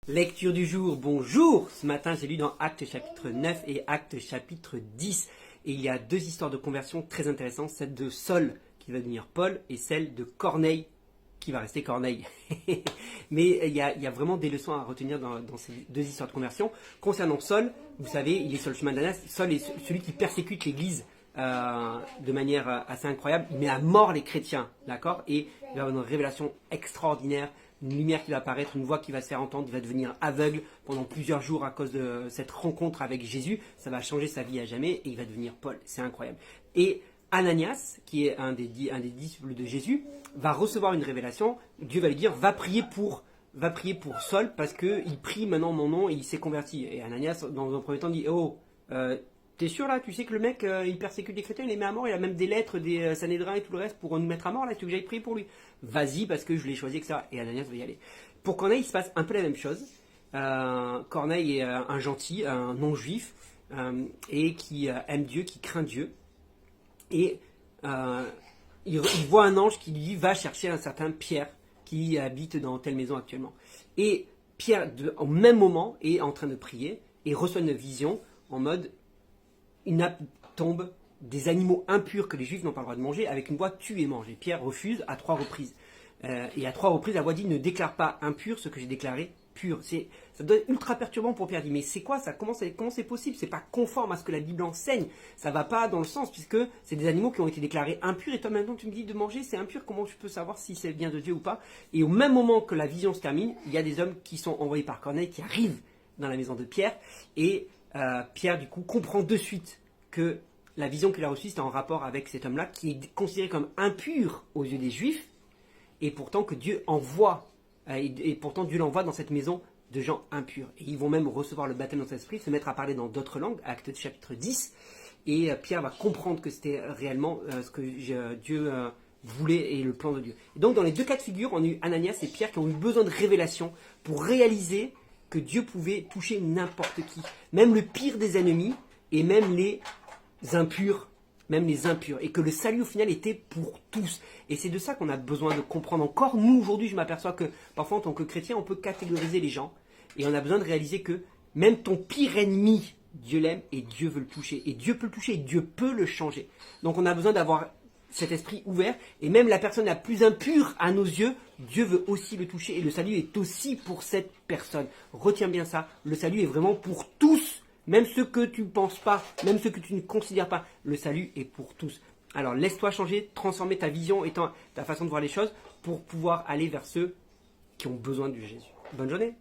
Lecture du jour, bonjour. Ce matin, j'ai lu dans Actes chapitre 9 et Actes chapitre 10. Et il y a deux histoires de conversion très intéressantes, celle de Saul qui va devenir Paul et celle de Corneille qui va rester Corneille. Mais il y a vraiment des leçons à retenir dans ces deux histoires de conversion. Concernant Saul, vous savez, il est sur le chemin d'Ananias. Saul est celui qui persécute l'église de manière assez incroyable. Il met à mort les chrétiens, d'accord? Et il va avoir une révélation extraordinaire. Une lumière qui va apparaître, une voix qui va se faire entendre, il va devenir aveugle pendant plusieurs jours à cause de cette rencontre avec Jésus. Ça va changer sa vie à jamais et il va devenir Paul. C'est incroyable. Et Ananias, qui est un des disciples de Jésus, va recevoir une révélation. Dieu va lui dire, va prier pour Saul parce qu'il prie maintenant mon nom et il s'est converti. Et Ananias, dans un premier temps, dit, t'es sûr là, tu sais que le mec, il persécute les chrétiens, il les met à mort, il a même des lettres, des Sanhédrins et tout le reste pour nous mettre à mort, là, tu veux que j'aille prier pour lui? Vas-y, parce que je l'ai choisi, etc. Et Ananias va y aller. Pour Corneille, il se passe un peu la même chose. Corneille est un gentil, un non-juif, et qui aime Dieu, qui craint Dieu. Et il voit un ange qui lui dit, va chercher un certain Pierre, qui habite dans telle maison actuellement. Et Pierre, au même moment, est en train de prier, et reçoit une vision en mode, une nappe tombe, des animaux impurs que les juifs n'ont pas le droit de manger, avec une voix tue et mange. Et Pierre refuse à 3 reprises. Et à 3 reprises, la voix dit, ne déclare pas impur ce que j'ai déclaré pur. Ça doit être ultra perturbant pour Pierre. Il dit, mais c'est quoi ça? Comment c'est possible? C'est pas conforme à ce que la Bible enseigne. Ça va pas dans le sens, puisque c'est des animaux qui ont été déclarés impurs. Et toi maintenant tu me dis de manger, c'est impur. Comment je peux savoir si c'est bien de Dieu ou pas? Et au même moment que la vision se termine, il y a des hommes qui sont envoyés par Corneille, qui arrivent dans la maison de Pierre. Et Pierre, du coup, comprend de suite que la vision qu'il a reçue, c'était en rapport avec cet homme-là, qui est considéré comme impur aux yeux des Juifs, et pourtant que Dieu envoie, et pourtant Dieu l'envoie dans cette maison de gens impurs. Et ils vont même recevoir le baptême dans cet esprit, se mettre à parler dans d'autres langues, Actes chapitre 10, et Pierre va comprendre que c'était réellement ce que Dieu voulait et le plan de Dieu. Et donc dans les deux cas de figure, on a eu Ananias et Pierre qui ont eu besoin de révélation pour réaliser que Dieu pouvait toucher n'importe qui, même le pire des ennemis, et même les impurs, et que le salut au final était pour tous. Et c'est de ça qu'on a besoin de comprendre. Encore nous aujourd'hui, je m'aperçois que parfois en tant que chrétien, on peut catégoriser les gens, et on a besoin de réaliser que même ton pire ennemi, Dieu l'aime et Dieu veut le toucher, et Dieu peut le toucher, et Dieu peut le changer. Donc on a besoin d'avoir cet esprit ouvert, et même la personne la plus impure à nos yeux, Dieu veut aussi le toucher, et le salut est aussi pour cette personne. Retiens bien ça, le salut est vraiment pour tous, même ceux que tu ne penses pas, même ceux que tu ne considères pas, le salut est pour tous. Alors laisse-toi changer, transformer ta vision et ta façon de voir les choses pour pouvoir aller vers ceux qui ont besoin de Jésus. Bonne journée.